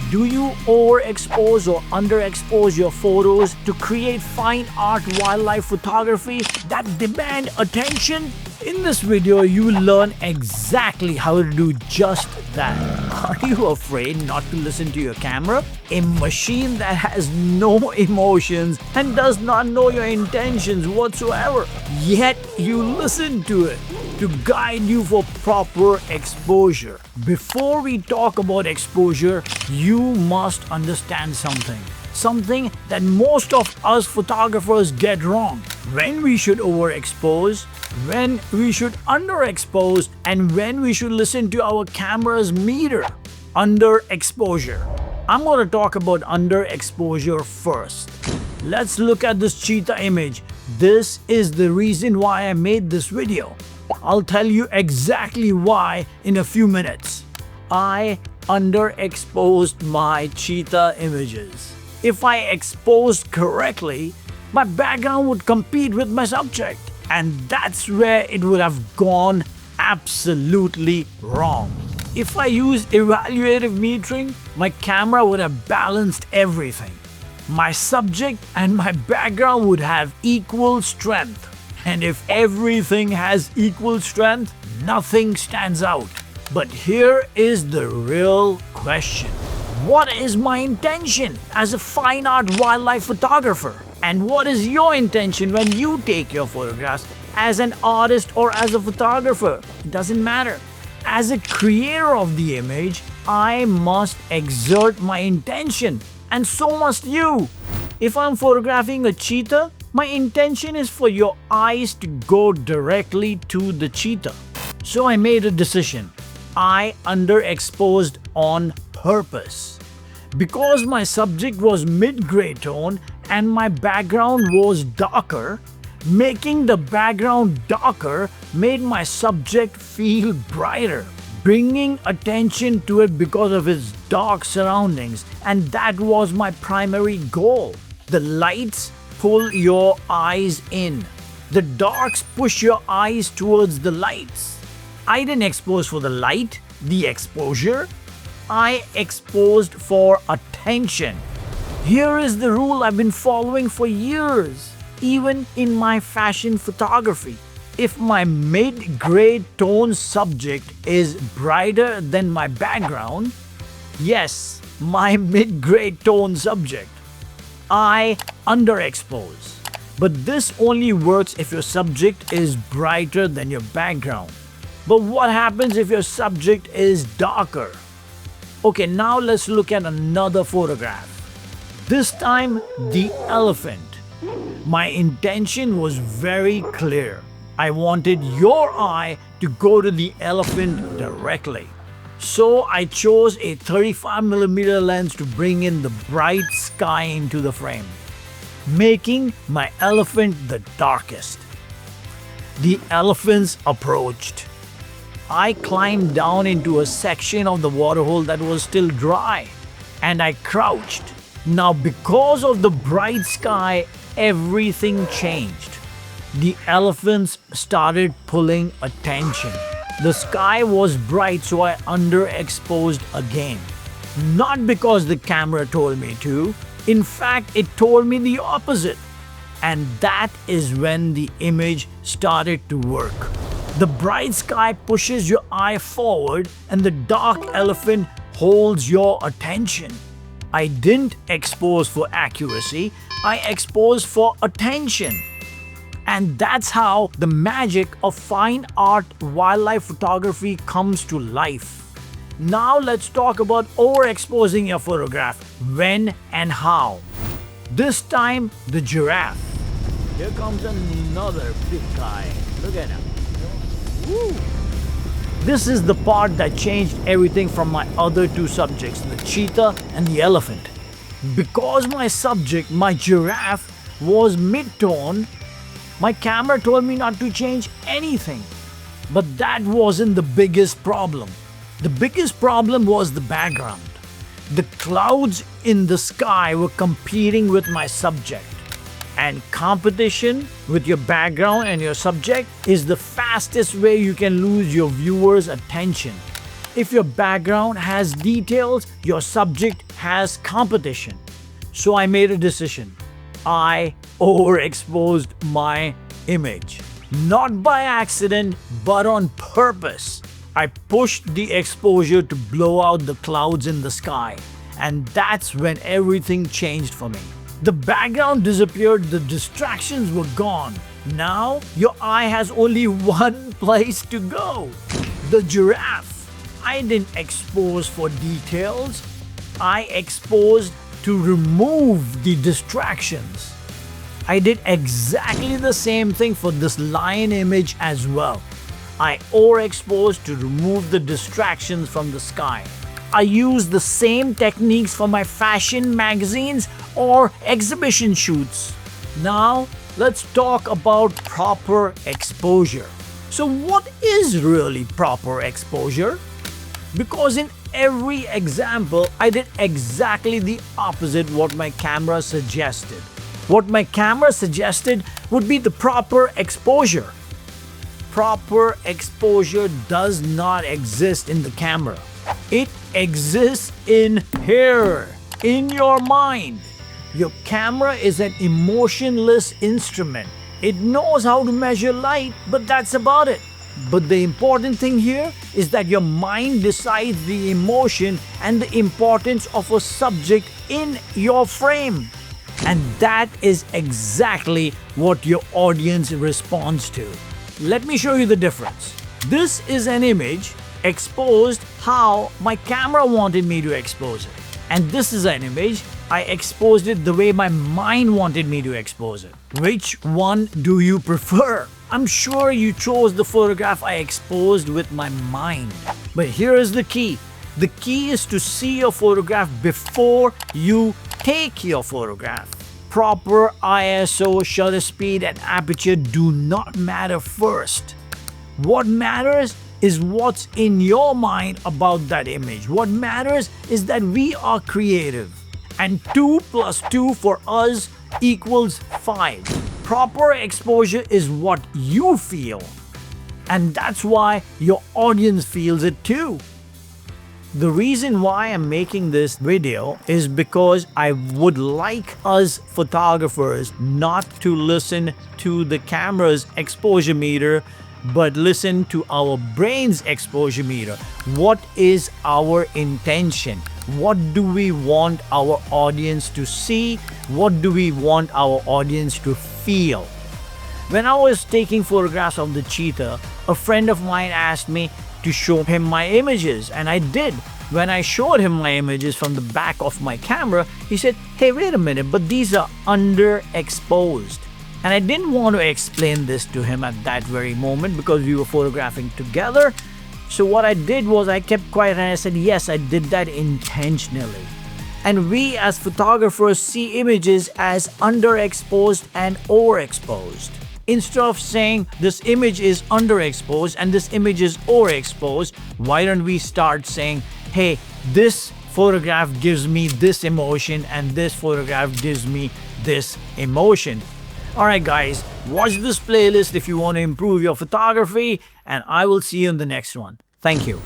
Do you overexpose or underexpose your photos to create fine art wildlife photography that demand attention? In this video, you will learn exactly how to do just that. Are you afraid not to listen to your camera? A machine that has no emotions and does not know your intentions whatsoever. Yet you listen to it to guide you for proper exposure. Before we talk about exposure, you must understand something. Something that most of us photographers get wrong. When we should overexpose, when we should underexpose, and when we should listen to our camera's meter. Underexposure. I'm going to talk about underexposure first. Let's look at this cheetah image. This is the reason why I made this video. I'll tell you exactly why in a few minutes. I underexposed my cheetah images. If I exposed correctly, my background would compete with my subject. And that's where it would have gone absolutely wrong. If I used evaluative metering, my camera would have balanced everything. My subject and my background would have equal strength. And if everything has equal strength, nothing stands out. But here is the real question. What is my intention as a fine art wildlife photographer? And what is your intention when you take your photographs as an artist or as a photographer? It doesn't matter. As a creator of the image, I must exert my intention, and so must you. If I'm photographing a cheetah, my intention is for your eyes to go directly to the cheetah. So I made a decision. I underexposed on purpose. Because my subject was mid-gray tone and my background was darker, making the background darker made my subject feel brighter, bringing attention to it because of its dark surroundings, and that was my primary goal. The lights pull your eyes in. The darks push your eyes towards the lights. I didn't expose for the light, the exposure. I exposed for attention. Here is the rule I've been following for years, even in my fashion photography. If my mid-gray tone subject is brighter than my background, yes, my mid-gray tone subject, I underexpose. But this only works if your subject is brighter than your background. But what happens if your subject is darker? Okay, now let's look at another photograph. This time, the elephant. My intention was very clear. I wanted your eye to go to the elephant directly. So I chose a 35mm lens to bring in the bright sky into the frame, making my elephant the darkest. The elephants approached. I climbed down into a section of the waterhole that was still dry, and I crouched. Now, because of the bright sky, everything changed. The elephants started pulling attention. The sky was bright, so I underexposed again. Not because the camera told me to. In fact, it told me the opposite. And that is when the image started to work. The bright sky pushes your eye forward and the dark elephant holds your attention. I didn't expose for accuracy, I exposed for attention. And that's how the magic of fine art wildlife photography comes to life. Now let's talk about overexposing your photograph. When and how. This time, the giraffe. Here comes another big guy. Look at him. Woo. This is the part that changed everything from my other two subjects, the cheetah and the elephant. Because my subject, my giraffe, was mid-tone, my camera told me not to change anything. But that wasn't the biggest problem. The biggest problem was the background. The clouds in the sky were competing with my subject. And competition with your background and your subject is the fastest way you can lose your viewers' attention. If your background has details, your subject has competition. So I made a decision. I overexposed my image. Not by accident, but on purpose. I pushed the exposure to blow out the clouds in the sky. And that's when everything changed for me. The background disappeared, the distractions were gone. Now, your eye has only one place to go. The giraffe. I didn't expose for details. I exposed to remove the distractions. I did exactly the same thing for this lion image as well. I overexposed to remove the distractions from the sky. I used the same techniques for my fashion magazines or exhibition shoots. Now, let's talk about proper exposure. So what is really proper exposure? Because in every example, I did exactly the opposite what my camera suggested. What my camera suggested would be the proper exposure. Proper exposure does not exist in the camera. It exists in here, in your mind. Your camera is an emotionless instrument. It knows how to measure light, but that's about it. But the important thing here is that your mind decides the emotion and the importance of a subject in your frame. And that is exactly what your audience responds to. Let me show you the difference. This is an image exposed how my camera wanted me to expose it. And this is an image I exposed it the way my mind wanted me to expose it. Which one do you prefer? I'm sure you chose the photograph I exposed with my mind. But here is the key. The key is to see your photograph before you take your photograph. Proper ISO, shutter speed and aperture do not matter first. What matters is what's in your mind about that image. What matters is that we are creative. And 2 plus 2 for us equals 5. Proper exposure is what you feel. And that's why your audience feels it too. The reason why I'm making this video is because I would like us photographers not to listen to the camera's exposure meter, but listen to our brain's exposure meter. What is our intention? What do we want our audience to see? What do we want our audience to feel? When I was taking photographs of the cheetah, a friend of mine asked me to show him my images, and I did. When I showed him my images from the back of my camera, he said, "Hey, wait a minute, but these are underexposed." And I didn't want to explain this to him at that very moment because we were photographing together. So what I did was I kept quiet and I said, yes, I did that intentionally. And we as photographers see images as underexposed and overexposed. Instead of saying this image is underexposed and this image is overexposed, why don't we start saying, hey, this photograph gives me this emotion and this photograph gives me this emotion. Alright guys, watch this playlist if you want to improve your photography, and I will see you in the next one. Thank you.